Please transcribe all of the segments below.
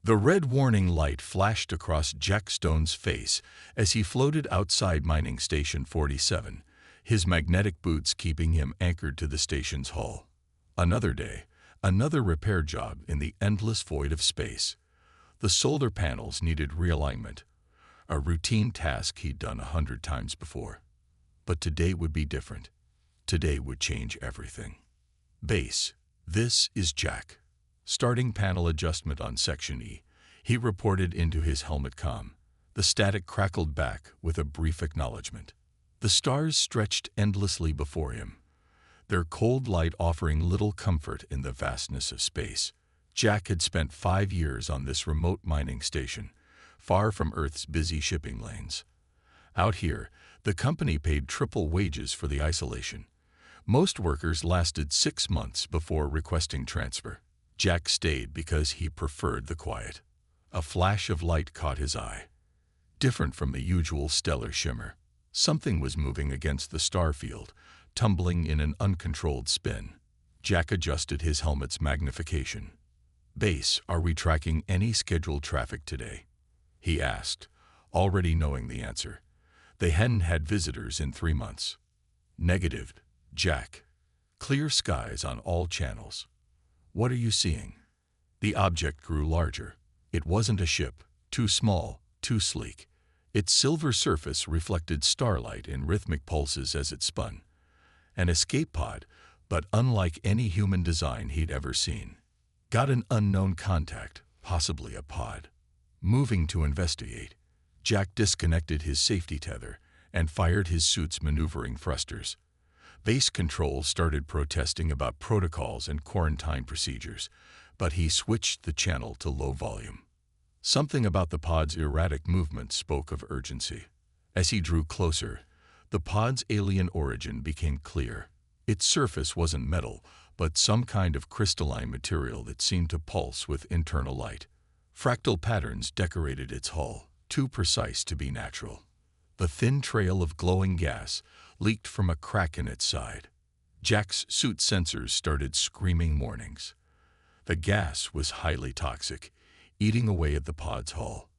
The red warning light flashed across Jack Stone's face as he floated outside Mining Station 47, his magnetic boots keeping him anchored to the station's hull. Another day, another repair job in the endless void of space. The solar panels needed realignment, a routine task he'd done 100 times before. But today would be different. Today would change everything. Base, this is Jack. Starting panel adjustment on Section E, he reported into his helmet comm. The static crackled back with a brief acknowledgement. The stars stretched endlessly before him, their cold light offering little comfort in the vastness of space. Jack had spent 5 years on this remote mining station, far from Earth's busy shipping lanes. Out here, the company paid triple wages for the isolation. Most workers lasted 6 months before requesting transfer. Jack stayed because he preferred the quiet. A flash of light caught his eye. Different from the usual stellar shimmer, something was moving against the star field, tumbling in an uncontrolled spin. Jack adjusted his helmet's magnification. "Base, are we tracking any scheduled traffic today?" he asked, already knowing the answer. They hadn't had visitors in 3 months. "Negative, Jack. Clear skies on all channels." "What are you seeing?" The object grew larger. It wasn't a ship, too small, too sleek. Its silver surface reflected starlight in rhythmic pulses as it spun. An escape pod, but unlike any human design he'd ever seen. Got an unknown contact, possibly a pod. Moving to investigate, Jack disconnected his safety tether and fired his suit's maneuvering thrusters. Base control started protesting about protocols and quarantine procedures, but he switched the channel to low volume. Something about the pod's erratic movement spoke of urgency. As he drew closer, the pod's alien origin became clear. Its surface wasn't metal, but some kind of crystalline material that seemed to pulse with internal light. Fractal patterns decorated its hull, too precise to be natural. The thin trail of glowing gas leaked from a crack in its side. Jack's suit sensors started screaming warnings. The gas was highly toxic, eating away at the pod's hull.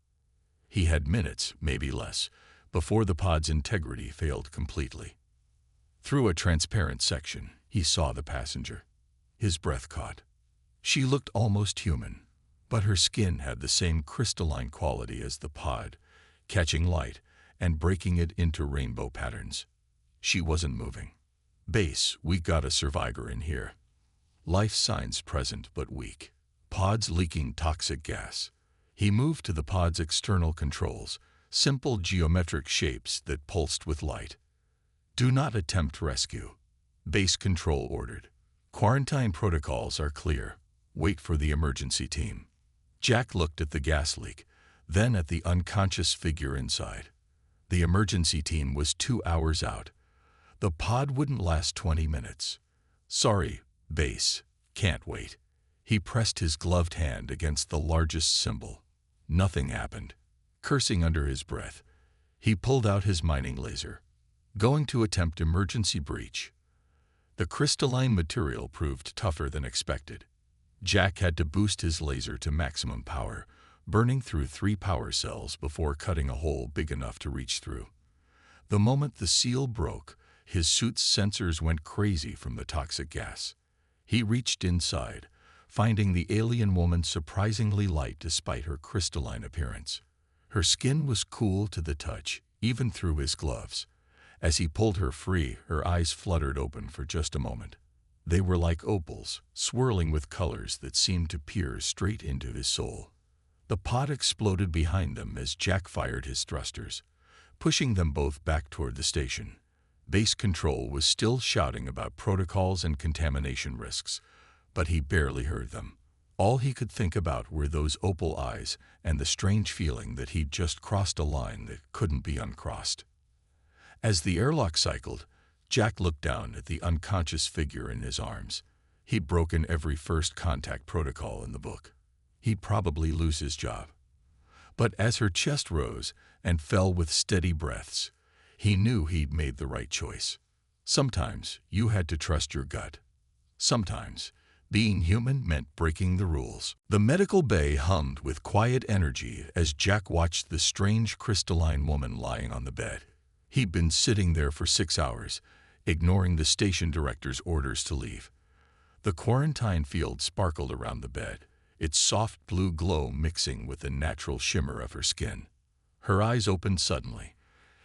He had minutes, maybe less, before the pod's integrity failed completely. Through a transparent section, he saw the passenger. His breath caught. She looked almost human, but her skin had the same crystalline quality as the pod, catching light and breaking it into rainbow patterns. She wasn't moving. "Base, we got a survivor in here." Life signs present but weak. Pods leaking toxic gas. He moved to the pod's external controls, simple geometric shapes that pulsed with light. "Do not attempt rescue," Base Control ordered. "Quarantine protocols are clear. Wait for the emergency team." Jack looked at the gas leak, then at the unconscious figure inside. The emergency team was 2 hours out. The pod wouldn't last 20 minutes. "Sorry, Base, can't wait." He pressed his gloved hand against the largest symbol. Nothing happened. Cursing under his breath, he pulled out his mining laser, going to attempt emergency breach. The crystalline material proved tougher than expected. Jack had to boost his laser to maximum power, burning through 3 power cells before cutting a hole big enough to reach through. The moment the seal broke, his suit's sensors went crazy from the toxic gas. He reached inside, finding the alien woman surprisingly light despite her crystalline appearance. Her skin was cool to the touch, even through his gloves. As he pulled her free, her eyes fluttered open for just a moment. They were like opals, swirling with colors that seemed to peer straight into his soul. The pod exploded behind them as Jack fired his thrusters, pushing them both back toward the station. Base Control was still shouting about protocols and contamination risks, but he barely heard them. All he could think about were those opal eyes and the strange feeling that he'd just crossed a line that couldn't be uncrossed. As the airlock cycled, Jack looked down at the unconscious figure in his arms. He'd broken every first contact protocol in the book. He'd probably lose his job. But as her chest rose and fell with steady breaths, he knew he'd made the right choice. Sometimes you had to trust your gut. Sometimes Being human meant breaking the rules. The medical bay hummed with quiet energy as Jack watched the strange crystalline woman lying on the bed. He'd been sitting there for 6 hours, ignoring the station director's orders to leave. The quarantine field sparkled around the bed, its soft blue glow mixing with the natural shimmer of her skin. Her eyes opened suddenly,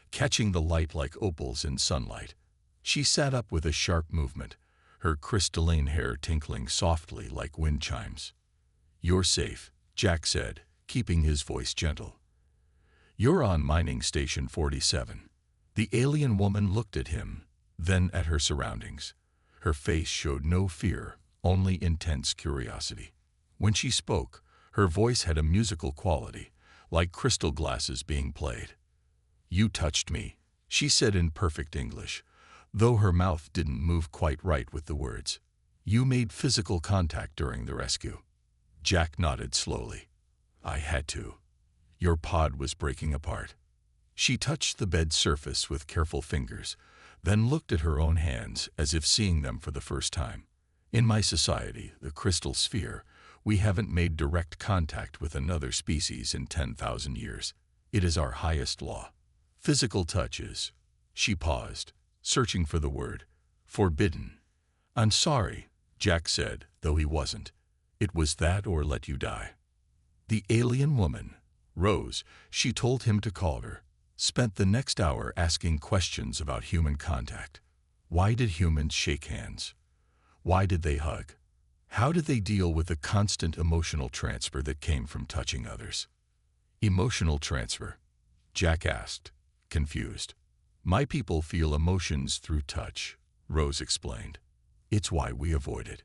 catching the light like opals in sunlight. She sat up with a sharp movement, her crystalline hair tinkling softly like wind chimes. "You're safe," Jack said, keeping his voice gentle. "You're on mining station 47. The alien woman looked at him, then at her surroundings. Her face showed no fear, only intense curiosity. When she spoke, her voice had a musical quality, like crystal glasses being played. "You touched me," she said in perfect English, though her mouth didn't move quite right with the words. "You made physical contact during the rescue." Jack nodded slowly. "I had to. Your pod was breaking apart." She touched the bed's surface with careful fingers, then looked at her own hands as if seeing them for the first time. "In my society, the crystal sphere, we haven't made direct contact with another species in 10,000 years. It is our highest law. Physical touch is—" She paused, searching for the word. "Forbidden." "I'm sorry," Jack said, though he wasn't. "It was that or let you die." The alien woman, Rose, she told him to call her, spent the next hour asking questions about human contact. Why did humans shake hands? Why did they hug? How did they deal with the constant emotional transfer that came from touching others? "Emotional transfer?" Jack asked, confused. "My people feel emotions through touch," Rose explained. "It's why we avoid it.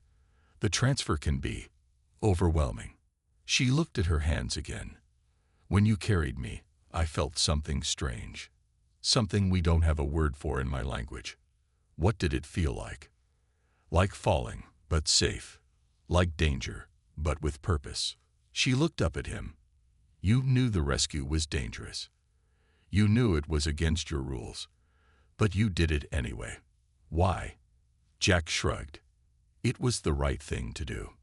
The transfer can be overwhelming." She looked at her hands again. "When you carried me, I felt something strange. Something we don't have a word for in my language." "What did it feel like?" "Like falling, but safe. Like danger, but with purpose." She looked up at him. "You knew the rescue was dangerous. You knew it was against your rules. But you did it anyway. Why?" Jack shrugged. "It was the right thing to do."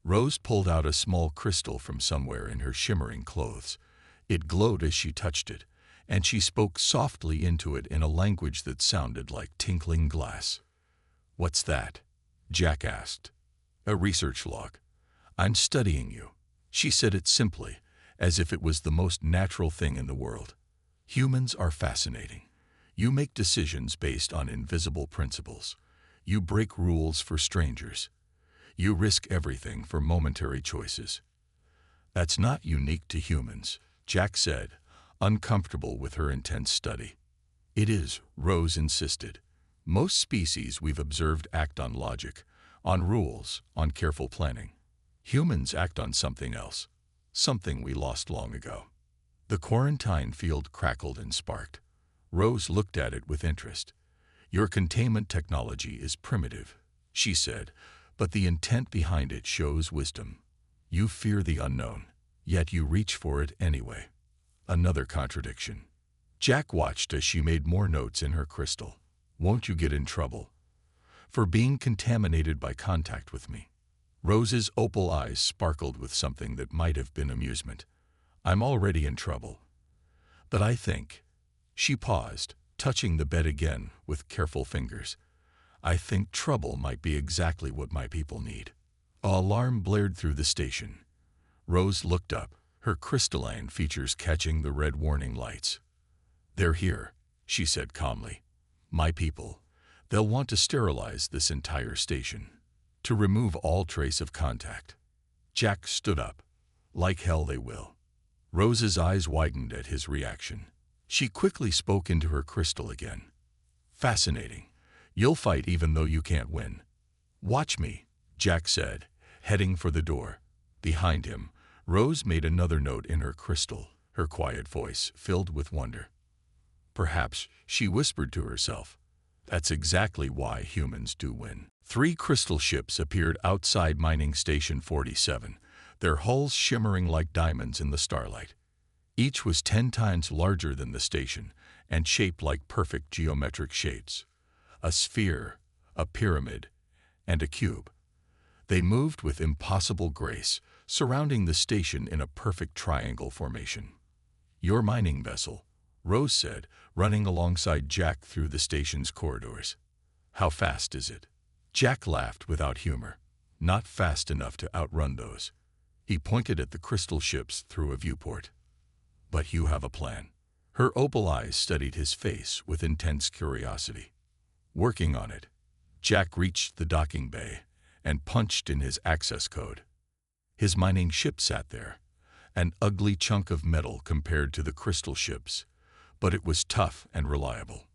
Rose pulled out a small crystal from somewhere in her shimmering clothes. It glowed as she touched it, and she spoke softly into it in a language that sounded like tinkling glass. "What's that?" Jack asked. "A research log. I'm studying you." She said it simply, as if it was the most natural thing in the world. "Humans are fascinating. You make decisions based on invisible principles. You break rules for strangers. You risk everything for momentary choices." "That's not unique to humans," Jack said, uncomfortable with her intense study. "It is," Rose insisted. "Most species we've observed act on logic, on rules, on careful planning. Humans act on something else, something we lost long ago." The quarantine field crackled and sparked. Rose looked at it with interest. "Your containment technology is primitive," she said, "but the intent behind it shows wisdom. You fear the unknown, yet you reach for it anyway." Another contradiction. Jack watched as she made more notes in her crystal. "Won't you get in trouble for being contaminated by contact with me?" Rose's opal eyes sparkled with something that might have been amusement. "I'm already in trouble. But I think—" She paused, touching the bed again with careful fingers. "I think trouble might be exactly what my people need." An alarm blared through the station. Rose looked up, her crystalline features catching the red warning lights. "They're here," she said calmly. "My people. They'll want to sterilize this entire station, to remove all trace of contact." Jack stood up. "Like hell they will." Rose's eyes widened at his reaction. She quickly spoke into her crystal again. "Fascinating. You'll fight even though you can't win." "Watch me," Jack said, heading for the door. Behind him, Rose made another note in her crystal, her quiet voice filled with wonder. "Perhaps," she whispered to herself, "that's exactly why humans do win." 3 crystal ships appeared outside mining station 47, their hulls shimmering like diamonds in the starlight. Each was 10 times larger than the station and shaped like perfect geometric shapes. A sphere, a pyramid, and a cube. They moved with impossible grace, surrounding the station in a perfect triangle formation. "Your mining vessel," Rose said, running alongside Jack through the station's corridors. "How fast is it?" Jack laughed without humor. "Not fast enough to outrun those." He pointed at the crystal ships through a viewport. "But you have a plan." Her opal eyes studied his face with intense curiosity. "Working on it." Jack reached the docking bay and punched in his access code. His mining ship sat there, an ugly chunk of metal compared to the crystal ships, but it was tough and reliable.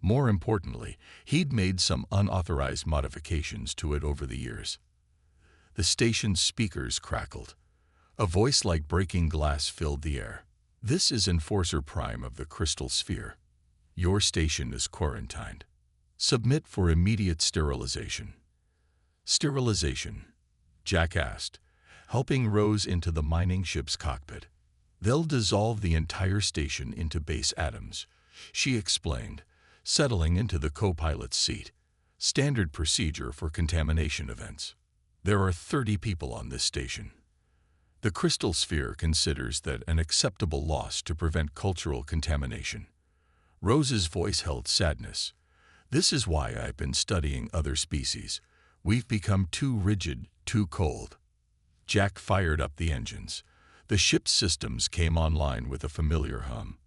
More importantly, he'd made some unauthorized modifications to it over the years. The station's speakers crackled. A voice like breaking glass filled the air. "This is Enforcer Prime of the Crystal Sphere. Your station is quarantined. Submit for immediate sterilization." "Sterilization?" Jack asked, helping Rose into the mining ship's cockpit. "They'll dissolve the entire station into base atoms," she explained, settling into the co-pilot's seat. "Standard procedure for contamination events. There are 30 people on this station. The Crystal Sphere considers that an acceptable loss to prevent cultural contamination." Rose's voice held sadness. "This is why I've been studying other species. We've become too rigid, too cold." Jack fired up the engines. The ship's systems came online with a familiar hum.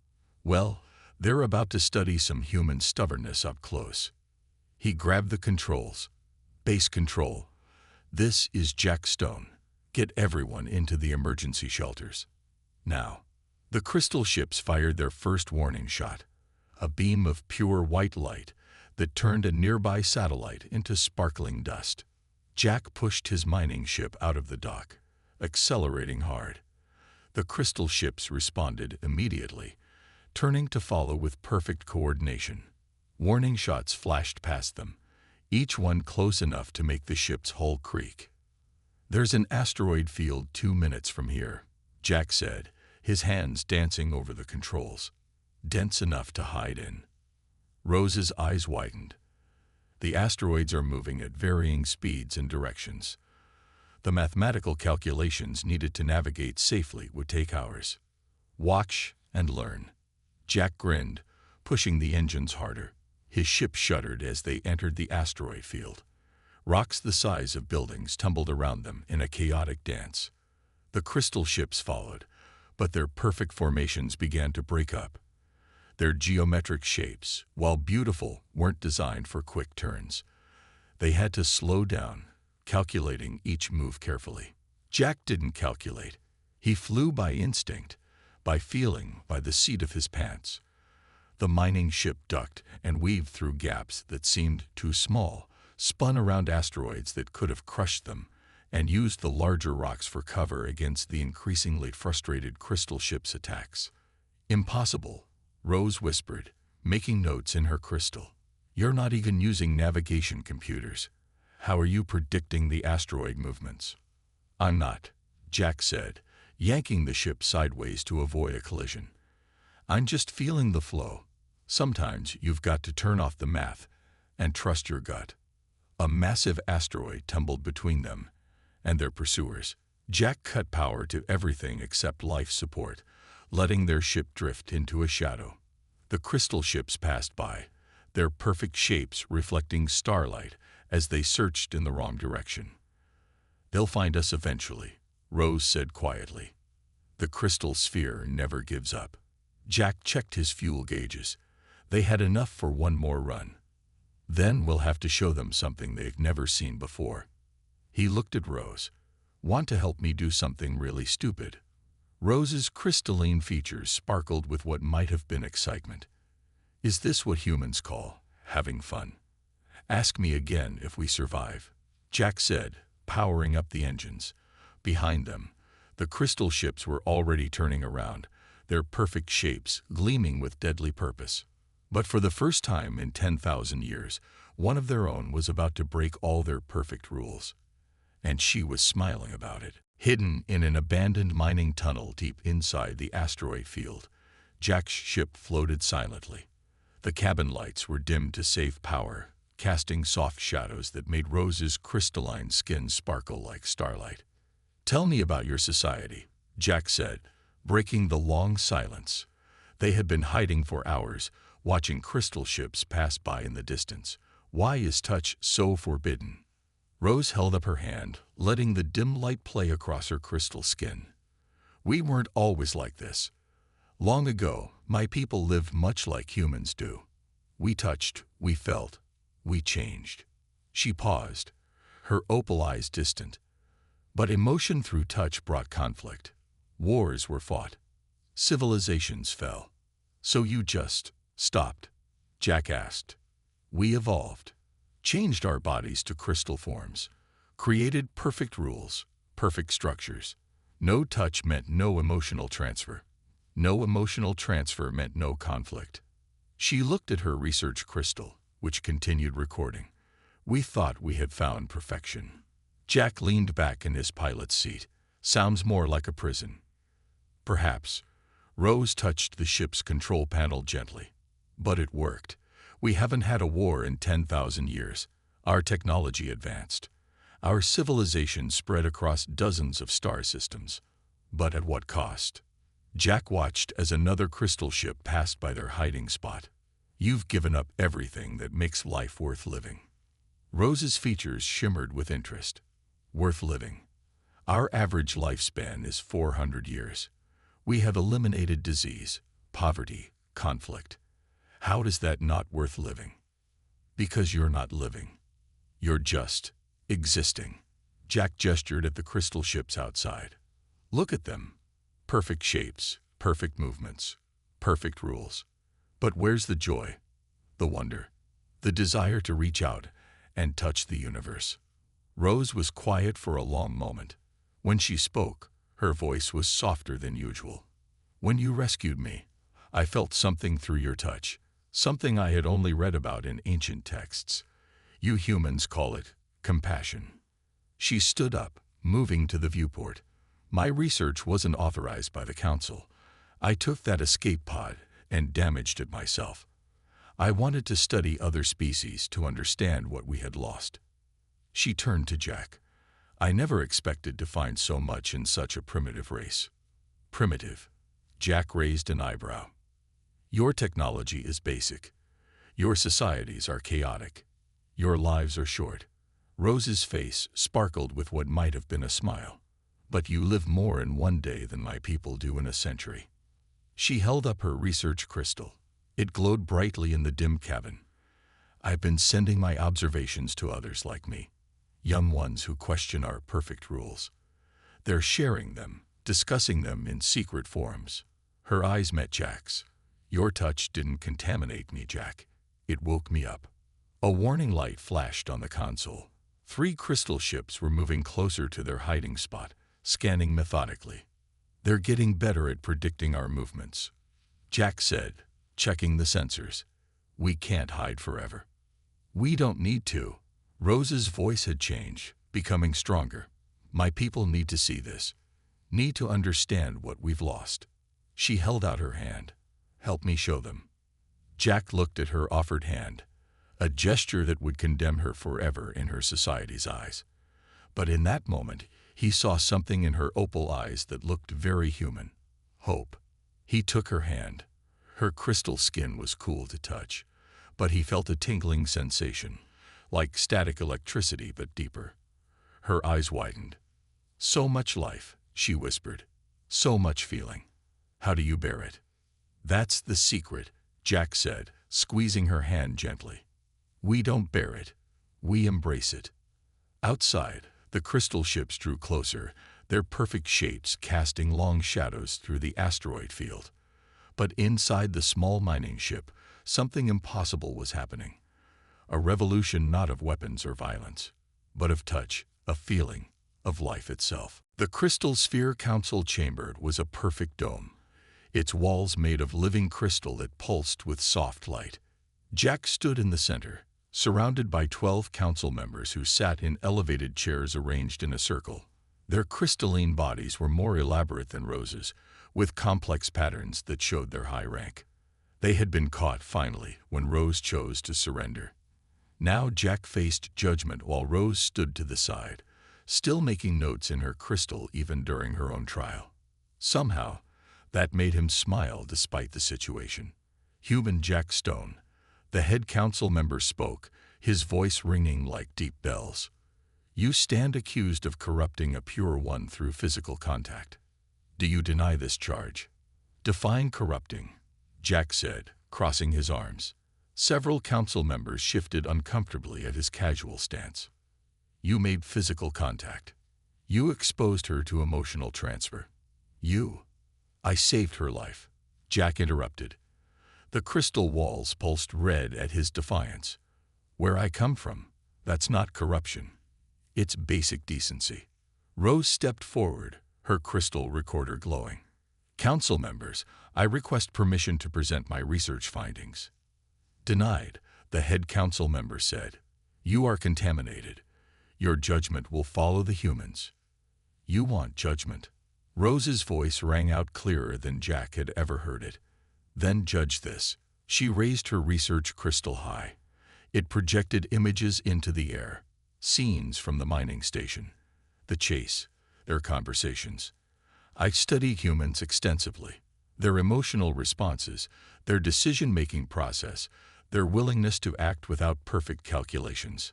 "Well, they're about to study some human stubbornness up close." He grabbed the controls. "Base control. This is Jack Stone. Get everyone into the emergency shelters. Now." The crystal ships fired their first warning shot, a beam of pure white light that turned a nearby satellite into sparkling dust. Jack pushed his mining ship out of the dock, accelerating hard. The crystal ships responded immediately, turning to follow with perfect coordination. Warning shots flashed past them, each one close enough to make the ship's hull creak. "There's an asteroid field 2 minutes from here," Jack said, his hands dancing over the controls. "Dense enough to hide in." Rose's eyes widened. "The asteroids are moving at varying speeds and directions. The mathematical calculations needed to navigate safely would take hours. Watch and learn." Jack grinned, pushing the engines harder. His ship shuddered as they entered the asteroid field. Rocks the size of buildings tumbled around them in a chaotic dance. The crystal ships followed, but their perfect formations began to break up. Their geometric shapes, while beautiful, weren't designed for quick turns. They had to slow down, calculating each move carefully. Jack didn't calculate. He flew by instinct, by feeling, by the seat of his pants. The mining ship ducked and weaved through gaps that seemed too small, spun around asteroids that could have crushed them, and used the larger rocks for cover against the increasingly frustrated crystal ship's attacks. "Impossible," Rose whispered, making notes in her crystal. "You're not even using navigation computers. How are you predicting the asteroid movements?" "I'm not," Jack said, yanking the ship sideways to avoid a collision. "I'm just feeling the flow. Sometimes you've got to turn off the math and trust your gut." A massive asteroid tumbled between them and their pursuers. Jack cut power to everything except life support, letting their ship drift into a shadow. The crystal ships passed by, their perfect shapes reflecting starlight as they searched in the wrong direction. "They'll find us eventually," Rose said quietly. "The crystal sphere never gives up." Jack checked his fuel gauges. They had enough for one more run. "Then we'll have to show them something they've never seen before." He looked at Rose. "Want to help me do something really stupid?" Rose's crystalline features sparkled with what might have been excitement. "Is this what humans call having fun? Ask me again if we survive," Jack said, powering up the engines. Behind them, the crystal ships were already turning around, their perfect shapes gleaming with deadly purpose. But for the first time in 10,000 years, one of their own was about to break all their perfect rules. And she was smiling about it. Hidden in an abandoned mining tunnel deep inside the asteroid field, Jack's ship floated silently. The cabin lights were dimmed to save power, casting soft shadows that made Rose's crystalline skin sparkle like starlight. "Tell me about your society," Jack said, breaking the long silence. They had been hiding for hours, watching crystal ships pass by in the distance. "Why is touch so forbidden?" Rose held up her hand, letting the dim light play across her crystal skin. "We weren't always like this. Long ago, my people lived much like humans do. We touched, we felt, we changed." She paused, her opal eyes distant. But emotion through touch brought conflict. Wars were fought. Civilizations fell. "So you just stopped?" Jack asked. "We evolved, changed our bodies to crystal forms, created perfect rules, perfect structures. No touch meant no emotional transfer. No emotional transfer meant no conflict." She looked at her research crystal, which continued recording. "We thought we had found perfection." Jack leaned back in his pilot's seat. "Sounds more like a prison." "Perhaps." Rose touched the ship's control panel gently. "But it worked. We haven't had a war in 10,000 years. Our technology advanced. Our civilization spread across dozens of star systems. But at what cost?" Jack watched as another crystal ship passed by their hiding spot. "You've given up everything that makes life worth living." Rose's features shimmered with interest. "Worth living. Our average lifespan is 400 years. We have eliminated disease, poverty, conflict. How is that not worth living?" "Because you're not living. You're just existing." Jack gestured at the crystal ships outside. "Look at them. Perfect shapes, perfect movements, perfect rules. But where's the joy, the wonder, the desire to reach out and touch the universe?" Rose was quiet for a long moment. When she spoke, her voice was softer than usual. "When you rescued me, I felt something through your touch, something I had only read about in ancient texts. You humans call it compassion." She stood up, moving to the viewport. "My research wasn't authorized by the Council. I took that escape pod and damaged it myself. I wanted to study other species to understand what we had lost." She turned to Jack. "I never expected to find so much in such a primitive race." "Primitive?" Jack raised an eyebrow. "Your technology is basic. Your societies are chaotic. Your lives are short." Rose's face sparkled with what might have been a smile. "But you live more in one day than my people do in a century." She held up her research crystal. It glowed brightly in the dim cabin. "I've been sending my observations to others like me, young ones who question our perfect rules. They're sharing them, discussing them in secret forums." Her eyes met Jack's. "Your touch didn't contaminate me, Jack. It woke me up." A warning light flashed on the console. 3 crystal ships were moving closer to their hiding spot, scanning methodically. "They're getting better at predicting our movements," Jack said, checking the sensors. "We can't hide forever." "We don't need to." Rose's voice had changed, becoming stronger. "My people need to see this, need to understand what we've lost." She held out her hand. "Help me show them." Jack looked at her offered hand, a gesture that would condemn her forever in her society's eyes. But in that moment, he saw something in her opal eyes that looked very human. Hope. He took her hand. Her crystal skin was cool to touch, but he felt a tingling sensation, like static electricity but deeper. Her eyes widened. "So much life," she whispered. "So much feeling. How do you bear it?" "That's the secret," Jack said, squeezing her hand gently. "We don't bear it. We embrace it." Outside, the crystal ships drew closer, their perfect shapes casting long shadows through the asteroid field. But inside the small mining ship, something impossible was happening. A revolution not of weapons or violence, but of touch, of feeling, of life itself. The Crystal Sphere Council chamber was a perfect dome, its walls made of living crystal that pulsed with soft light. Jack stood in the center, surrounded by 12 council members who sat in elevated chairs arranged in a circle. Their crystalline bodies were more elaborate than Rose's, with complex patterns that showed their high rank. They had been caught finally when Rose chose to surrender. Now Jack faced judgment while Rose stood to the side, still making notes in her crystal even during her own trial. Somehow, that made him smile despite the situation. Human Jack Stone, the head council member, spoke, his voice ringing like deep bells. You stand accused of corrupting a pure one through physical contact. Do you deny this charge? Define corrupting, Jack said, crossing his arms. Several council members shifted uncomfortably at his casual stance. You made physical contact. You exposed her to emotional transfer. I saved her life, Jack interrupted. The crystal walls pulsed red at his defiance. Where I come from, that's not corruption. It's basic decency. Rose stepped forward, her crystal recorder glowing. Council members, I request permission to present my research findings. Denied, the head council member said. You are contaminated. Your judgment will follow the humans. You want judgment. Rose's voice rang out clearer than Jack had ever heard it. Then judge this. She raised her research crystal high. It projected images into the air, scenes from the mining station, the chase, their conversations. I study humans extensively, their emotional responses, their decision-making process, their willingness to act without perfect calculations.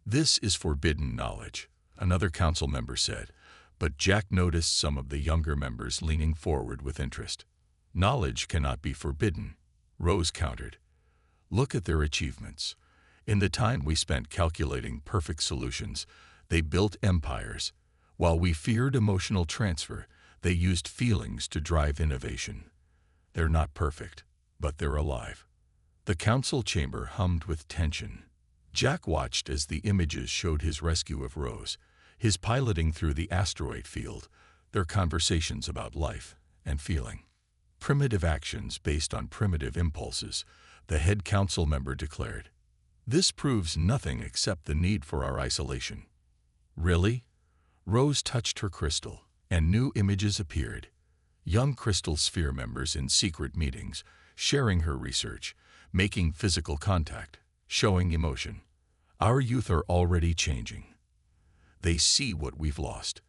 This is forbidden knowledge, another council member said, but Jack noticed some of the younger members leaning forward with interest. Knowledge cannot be forbidden, Rose countered. Look at their achievements. In the time we spent calculating perfect solutions, they built empires. While we feared emotional transfer, they used feelings to drive innovation. They're not perfect, but they're alive. The council chamber hummed with tension. Jack watched as the images showed his rescue of Rose, his piloting through the asteroid field, their conversations about life and feeling. Primitive actions based on primitive impulses, the head council member declared. This proves nothing except the need for our isolation. Really? Rose touched her crystal, and new images appeared. Young crystal sphere members in secret meetings, sharing her research, making physical contact, showing emotion. Our youth are already changing. They see what we've lost.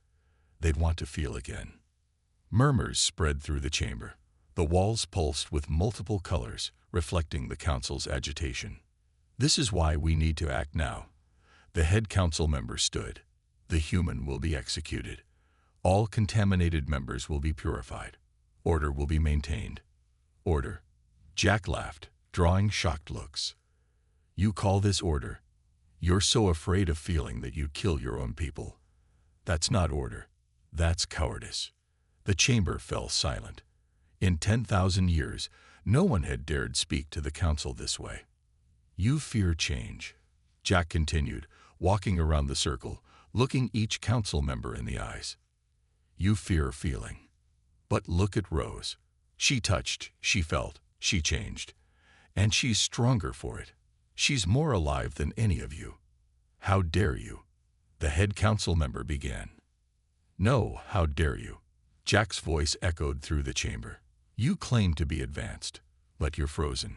They'd want to feel again. Murmurs spread through the chamber. The walls pulsed with multiple colors, reflecting the council's agitation. This is why we need to act now. The head council member stood. The human will be executed. All contaminated members will be purified. Order will be maintained. Order. Jack laughed, drawing shocked looks. You call this order? You're so afraid of feeling that you'd kill your own people. That's not order. That's cowardice. The chamber fell silent. In 10,000 years, no one had dared speak to the council this way. You fear change, Jack continued, walking around the circle, looking each council member in the eyes. You fear feeling. But look at Rose. She touched, she felt, she changed. And she's stronger for it. She's more alive than any of you. How dare you? The head council member began. No, how dare you? Jack's voice echoed through the chamber. You claim to be advanced, but you're frozen.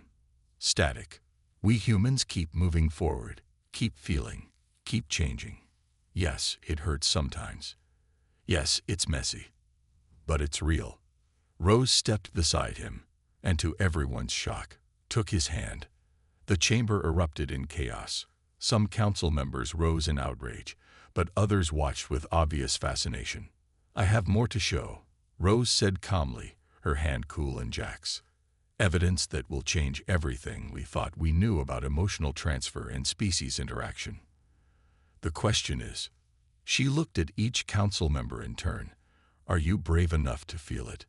Static. We humans keep moving forward, keep feeling, keep changing. Yes, it hurts sometimes. Yes, it's messy. But it's real. Rose stepped beside him, and to everyone's shock, took his hand. The chamber erupted in chaos. Some council members rose in outrage, but others watched with obvious fascination. I have more to show, Rose said calmly, her hand cool in Jack's. Evidence that will change everything we thought we knew about emotional transfer and species interaction. The question is, she looked at each council member in turn, are you brave enough to feel it?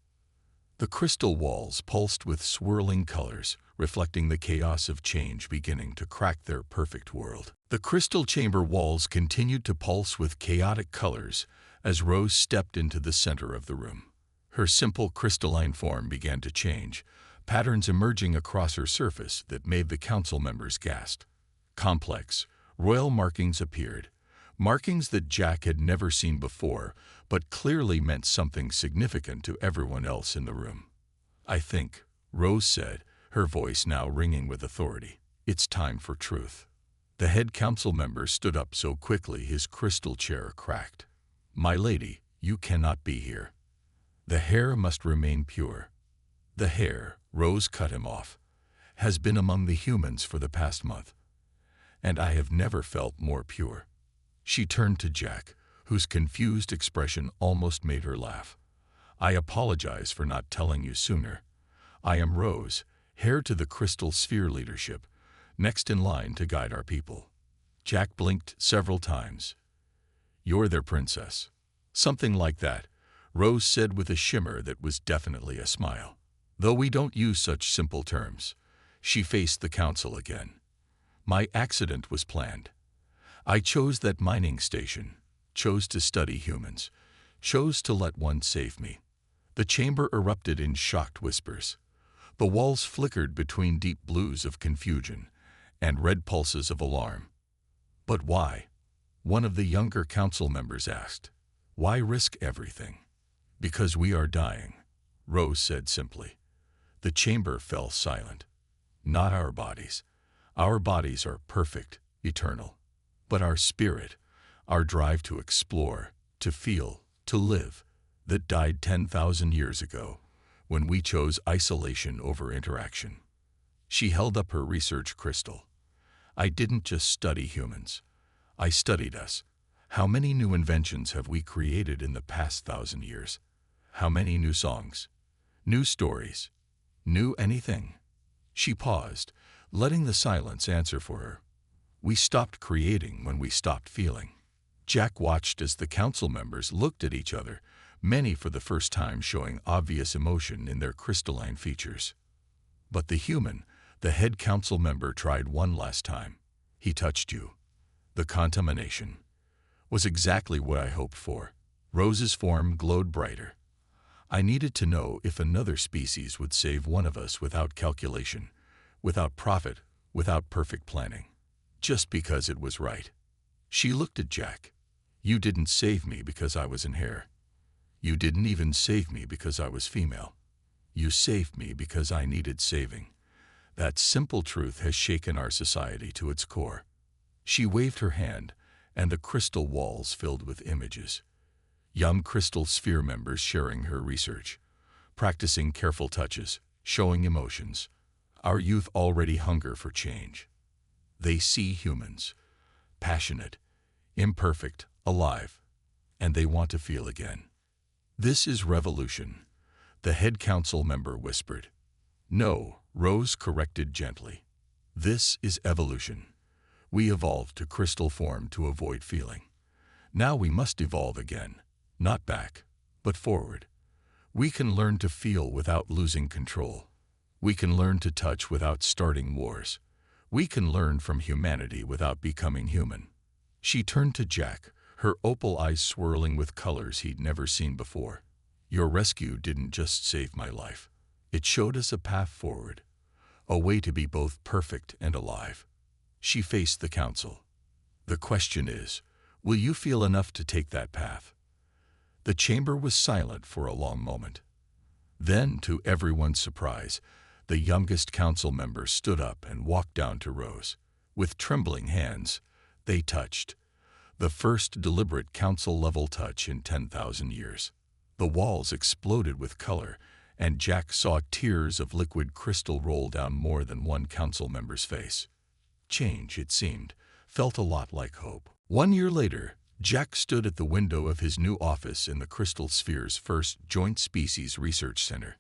The crystal walls pulsed with swirling colors, reflecting the chaos of change beginning to crack their perfect world. The crystal chamber walls continued to pulse with chaotic colors as Rose stepped into the center of the room. Her simple crystalline form began to change, patterns emerging across her surface that made the council members gasp. Complex, royal markings appeared, markings that Jack had never seen before, but clearly meant something significant to everyone else in the room. I think, Rose said, her voice now ringing with authority, it's time for truth. The head council member stood up so quickly his crystal chair cracked. "My lady, you cannot be here. The hair must remain pure." "The hair," Rose cut him off, "has been among the humans for the past month, and I have never felt more pure." She turned to Jack, whose confused expression almost made her laugh. "I apologize for not telling you sooner. I am Rose, heir to the Crystal Sphere leadership, next in line to guide our people." Jack blinked several times. "You're their princess." "Something like that," Rose said with a shimmer that was definitely a smile. "Though we don't use such simple terms." She faced the council again. "My accident was planned. I chose that mining station, chose to study humans, chose to let one save me." The chamber erupted in shocked whispers. The walls flickered between deep blues of confusion and red pulses of alarm. "But why?" one of the younger council members asked. "Why risk everything?" "Because we are dying," Rose said simply. The chamber fell silent. "Not our bodies. Our bodies are perfect, eternal. But our spirit, our drive to explore, to feel, to live, that died 10,000 years ago, when we chose isolation over interaction." She held up her research crystal. "I didn't just study humans. I studied us. How many new inventions have we created in the past 1,000 years? How many new songs? New stories? New anything?" She paused, letting the silence answer for her. "We stopped creating when we stopped feeling." Jack watched as the council members looked at each other, many for the first time showing obvious emotion in their crystalline features. But the human, the head council member, tried one last time. "He touched you." "The contamination was exactly what I hoped for." Rose's form glowed brighter. "I needed to know if another species would save one of us without calculation, without profit, without perfect planning. Just because it was right." She looked at Jack. "You didn't save me because I was in hair. You didn't even save me because I was female. You saved me because I needed saving." That simple truth has shaken our society to its core. She waved her hand, and the crystal walls filled with images. Young Crystal Sphere members sharing her research, practicing careful touches, showing emotions. Our youth already hunger for change. They see humans, passionate, imperfect, alive, and they want to feel again. "This is revolution," the head council member whispered. "No," Rose corrected gently. "This is evolution. We evolved to crystal form to avoid feeling. Now we must evolve again, not back, but forward. We can learn to feel without losing control. We can learn to touch without starting wars. We can learn from humanity without becoming human." She turned to Jack, her opal eyes swirling with colors he'd never seen before. "Your rescue didn't just save my life. It showed us a path forward, a way to be both perfect and alive." She faced the council. "The question is, will you feel enough to take that path?" The chamber was silent for a long moment. Then, to everyone's surprise, the youngest council member stood up and walked down to Rose. With trembling hands, they touched. The first deliberate council-level touch in 10,000 years. The walls exploded with color, and Jack saw tears of liquid crystal roll down more than one council member's face. Change, it seemed, felt a lot like hope. 1 year later, Jack stood at the window of his new office in the Crystal Sphere's first Joint Species Research Center.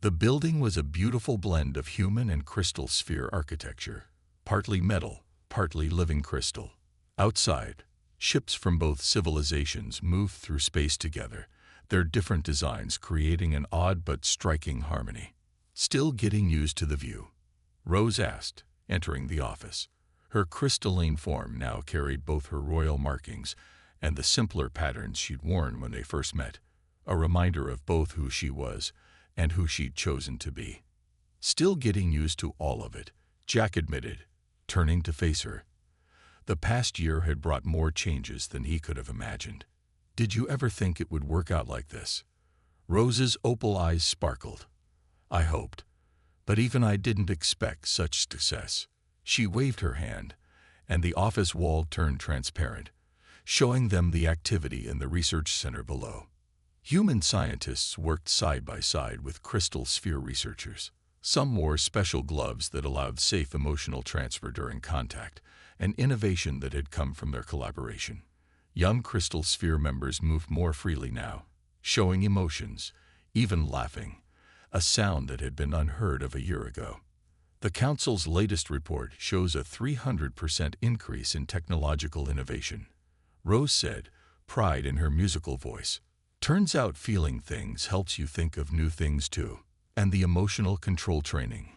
The building was a beautiful blend of human and crystal sphere architecture, partly metal, partly living crystal. Outside, ships from both civilizations moved through space together, their different designs creating an odd but striking harmony. "Still getting used to the view?" Rose asked, entering the office. Her crystalline form now carried both her royal markings and the simpler patterns she'd worn when they first met, a reminder of both who she was and who she'd chosen to be. "Still getting used to all of it," Jack admitted, turning to face her. The past year had brought more changes than he could have imagined. "Did you ever think it would work out like this?" Rose's opal eyes sparkled. "I hoped, but even I didn't expect such success." She waved her hand, and the office wall turned transparent, showing them the activity in the research center below. Human scientists worked side by side with crystal sphere researchers. Some wore special gloves that allowed safe emotional transfer during contact, an innovation that had come from their collaboration. Young crystal sphere members moved more freely now, showing emotions, even laughing, a sound that had been unheard of a year ago. The Council's latest report shows a 300% increase in technological innovation. Rose said, pride in her musical voice. Turns out feeling things helps you think of new things too. And the emotional control training?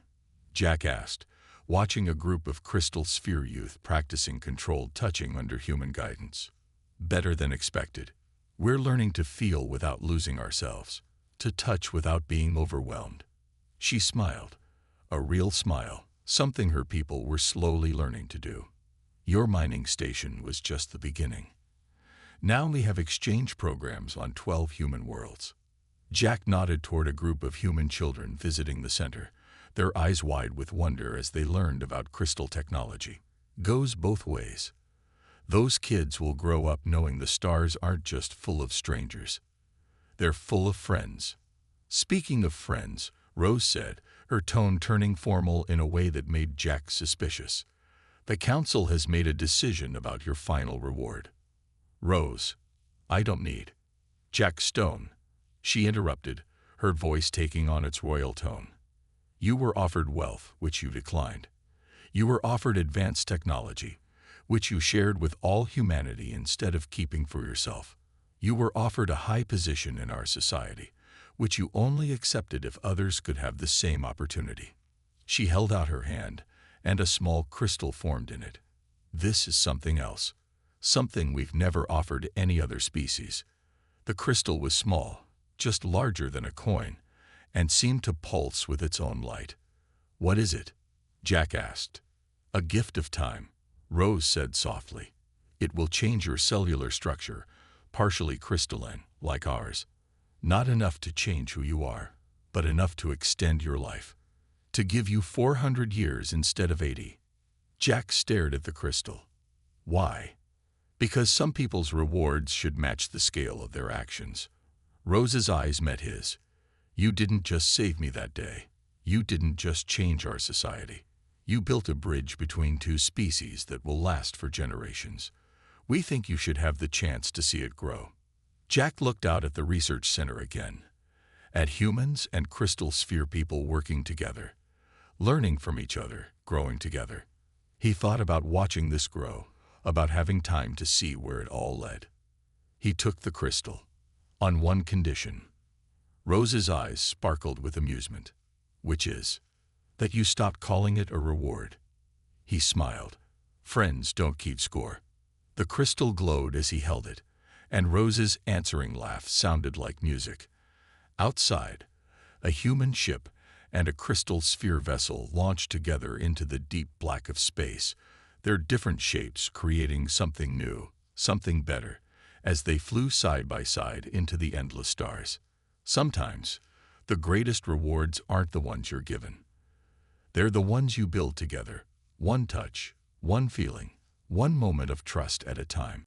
Jack asked, watching a group of crystal sphere youth practicing controlled touching under human guidance. Better than expected. We're learning to feel without losing ourselves, to touch without being overwhelmed. She smiled, a real smile, something her people were slowly learning to do. Your mining station was just the beginning. Now we have exchange programs on 12 human worlds. Jack nodded toward a group of human children visiting the center, their eyes wide with wonder as they learned about crystal technology. Goes both ways. Those kids will grow up knowing the stars aren't just full of strangers. They're full of friends. Speaking of friends, Rose said, her tone turning formal in a way that made Jack suspicious. The council has made a decision about your final reward. Rose, I don't need. Jack Stone. She interrupted, her voice taking on its royal tone. You were offered wealth, which you declined. You were offered advanced technology, which you shared with all humanity instead of keeping for yourself. You were offered a high position in our society, which you only accepted if others could have the same opportunity. She held out her hand, and a small crystal formed in it. This is something else, something we've never offered any other species. The crystal was small, just larger than a coin, and seemed to pulse with its own light. What is it? Jack asked. A gift of time, Rose said softly. It will change your cellular structure, partially crystalline, like ours. Not enough to change who you are, but enough to extend your life. To give you 400 years instead of 80. Jack stared at the crystal. Why? Because some people's rewards should match the scale of their actions. Rose's eyes met his. You didn't just save me that day. You didn't just change our society. You built a bridge between two species that will last for generations. We think you should have the chance to see it grow. Jack looked out at the research center again, at humans and crystal sphere people working together, learning from each other, growing together. He thought about watching this grow, about having time to see where it all led. He took the crystal, on one condition. Rose's eyes sparkled with amusement. Which is? That you stop calling it a reward. He smiled. Friends don't keep score. The crystal glowed as he held it, and Rose's answering laugh sounded like music. Outside, a human ship and a crystal sphere vessel launched together into the deep black of space, their different shapes creating something new, something better, as they flew side by side into the endless stars. Sometimes, the greatest rewards aren't the ones you're given. They're the ones you build together, one touch, one feeling, one moment of trust at a time.